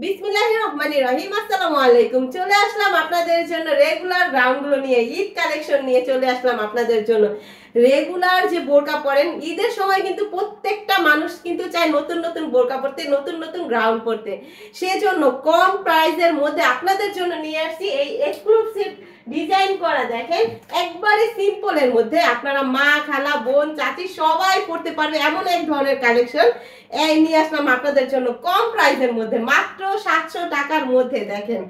বিসমিল্লাহির রহমানির রহিম। আসসালামু আলাইকুম। চলে আসলাম আপনাদের জন্য রেগুলার গাউনগুলো নিয়ে, ঈদ কালেকশন নিয়ে চলে আসলাম আপনাদের জন্য। রেগুলার যে বোরকা পরেন, ঈদের সময় কিন্তু প্রত্যেকটা মানুষ কিন্তু চায় নতুন নতুন বোরকা পরতে, নতুন নতুন গাউন পরতে। সেজন্য কম প্রাইসের মধ্যে আপনাদের জন্য নিয়ে আসছি এই এক্সক্লুসিভ ডিজাইন করা, দেখেন একবারে সিম্পলের মধ্যে আপনারা মা, খালা, বোন, চাচি সবাই পরতে পারবে এমন এক ধরনের কালেকশন এই নিয়ে আসলাম আপনাদের জন্য কম প্রাইসের মধ্যে, মাত্র 700 টাকার মধ্যে। দেখেন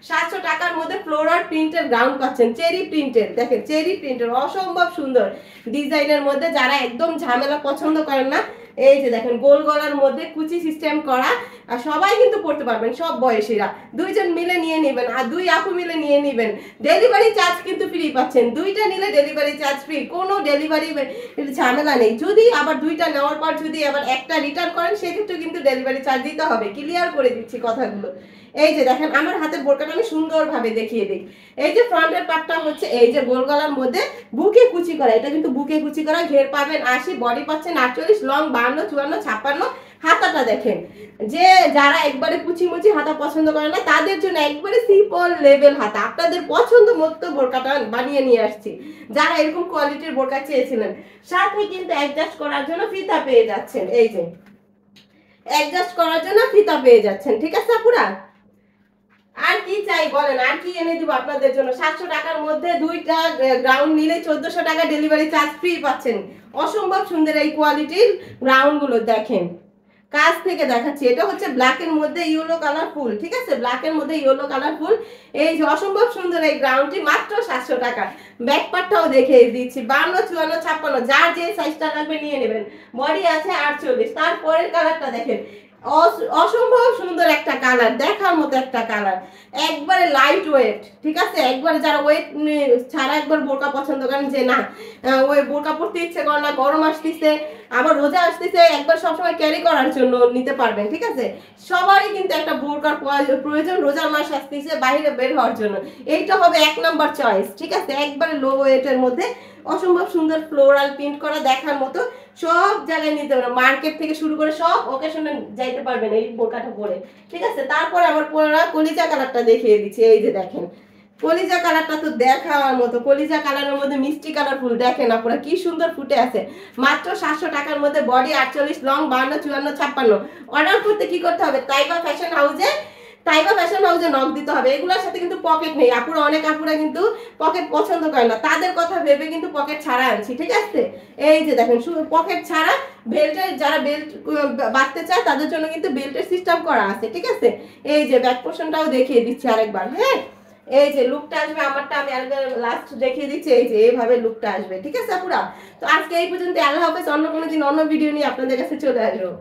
700 টাকার মধ্যে ফ্লোরাল প্রিন্টের গাউন পাচ্ছেন, চেরি প্রিন্টের। দেখেন চেরি প্রিন্টের অসম্ভব সুন্দর ডিজাইনের মধ্যে, যারা একদম ঝামেলা পছন্দ করেন না, এই যে দেখেন গোল গলার মধ্যে কুচি সিস্টেম করা। আর সবাই কিন্তু পড়তে পারবেন, সব বয়সীরা, দুইজন মিলে নিয়ে নেবেন আর দুই আপু মিলে নিয়ে নেবেন। ডেলিভারি চার্জ কিন্তু ফ্রি পাচ্ছেন, দুইটা নিলে ডেলিভারি চার্জ ফ্রি, কোনো ডেলিভারি ঝামেলা নেই। যদি আবার দুইটা নেওয়ার পর যদি আবার একটা রিটার্ন করেন, সেক্ষেত্রে কিন্তু ডেলিভারি চার্জ দিতে হবে। ক্লিয়ার করে দিচ্ছি কথাগুলো। এই যে দেখেন আমার হাতের বোরকাটা আমি সুন্দরভাবে দেখিয়ে দিই। এই যে ফ্রন্টের পার্টটা হচ্ছে এই যে গোল গলার মধ্যে বুকে কুচি করা, এটা কিন্তু বুকে কুচি করা। ঘের পাবেন 80, বডি পাচ্ছেন 48, লং 52, 54, 56। হাতাটা দেখেন, যে যারা একবারে কুচিমুচি হাতা পছন্দ করে না, তাদের জন্য একবারে সিম্পল লেভেল হাতা, আপনাদের পছন্দ মতো বোরকাটা বানিয়ে নিয়ে আসছি। যারা এরকম কোয়ালিটির বোরকা চেয়েছিলেন, সাথে কিন্তু অ্যাডজাস্ট করার জন্য ফিতা পেয়ে যাচ্ছেন। এই যে অ্যাডজাস্ট করার জন্য ফিতা পেয়ে যাচ্ছেন, ঠিক আছে আপুরা? আর কি চাই বলেন, আর কি এনে দিব আপনাদের জন্য? 700 টাকার মধ্যে দুইটা গ্রাউন্ড নিলে 1400 টাকা ডেলিভারি চার্জ ফ্রি পাচ্ছেন। অসম্ভব সুন্দর এই কোয়ালিটির গ্রাউন্ড গুলো দেখেন, কাছ থেকে দেখাচ্ছি। এটা হচ্ছে ব্ল্যাকের মধ্যে ইয়েলো কালার ফুল, ঠিক আছে, ব্ল্যাকের মধ্যে ইয়েলো কালার ফুল। এই যে অসম্ভব সুন্দর এই গ্রাউন্ডটি মাত্র 700 টাকা। ব্যাক পার্টটাও দেখিয়ে দিচ্ছি, 52, 54, 56, যার যে সাইজটা লাগবে নিয়ে নেবেন। বডি আছে 48। তারপরের কালারটা দেখেন, অসম্ভব সুন্দর একটা কালার, দেখার মতো একটা কালার, একবারে লাইট ওয়েট, ঠিক আছে। একবারে যারা ওয়েট ছাড়া একবার বোরকা পছন্দ করেন, যে না ওই বোরকা পরতে ইচ্ছে করে না, গরম আসতেছে, আবার রোজা আসতেছে, একবার সবসময় ক্যারি করার জন্য নিতে পারবেন, ঠিক আছে। সবারই কিন্তু একটা বোরকার প্রয়োজন, রোজার মাস আসতেছে, বাইরে বের হওয়ার জন্য এইটা হবে 1 নাম্বার চয়েস, ঠিক আছে। একবারে লো ওয়েটের মধ্যে অসম্ভব সুন্দর ফ্লোরাল প্রিন্ট করা, দেখার মতো। সব জায়গায় নিতে পারবেন, মার্কেট থেকে শুরু করে সব ওকেশনে যাইতে পারবেন এই বোরকাটা পরে, ঠিক আছে। তারপরে আমার পরা কলিজা কালারটা দেখিয়ে দিচ্ছি। এই যে দেখেন কলিজা কালারটা তো দেখার মতো, কলিজা কালারের মধ্যে মিষ্টি কালার ফুল, দেখেন আপনারা কি সুন্দর ফুটে আছে। মাত্র 700 টাকার মধ্যে, বডি 48, লং 52, 54, 56। অর্ডার করতে কি করতে হবে? তাইবা ফ্যাশন হাউসে নক দিতে হবে। এগুলোর সাথে কিন্তু পকেট নেই, আপুরা অনেক আপুরা কিন্তু পকেট পছন্দ করে না, তাদের কথা ভেবে কিন্তু পকেট ছাড়া আনছি, ঠিক আছে। এই যে দেখেন শুধু পকেট ছাড়া, বেল্টের যারা বেল্ট বাঁধতে চায় তাদের জন্য কিন্তু বেল্টের সিস্টেম করা আছে, ঠিক আছে। এই যে ব্যাক পোর্শনটাও দেখিয়ে দিচ্ছি আরেকবার, হ্যাঁ। এই যে লুকটা আসবে আমারটা, আমি আরেকবার লাস্ট দেখিয়ে দিচ্ছি। এই যে এইভাবে লুকটা আসবে, ঠিক আছে আপুরা। তো আজকে এই পর্যন্ত, আল্লাহ হাফেজ। অন্য কোনো দিন অন্য ভিডিও নিয়ে আপনাদের কাছে চলে আসবো।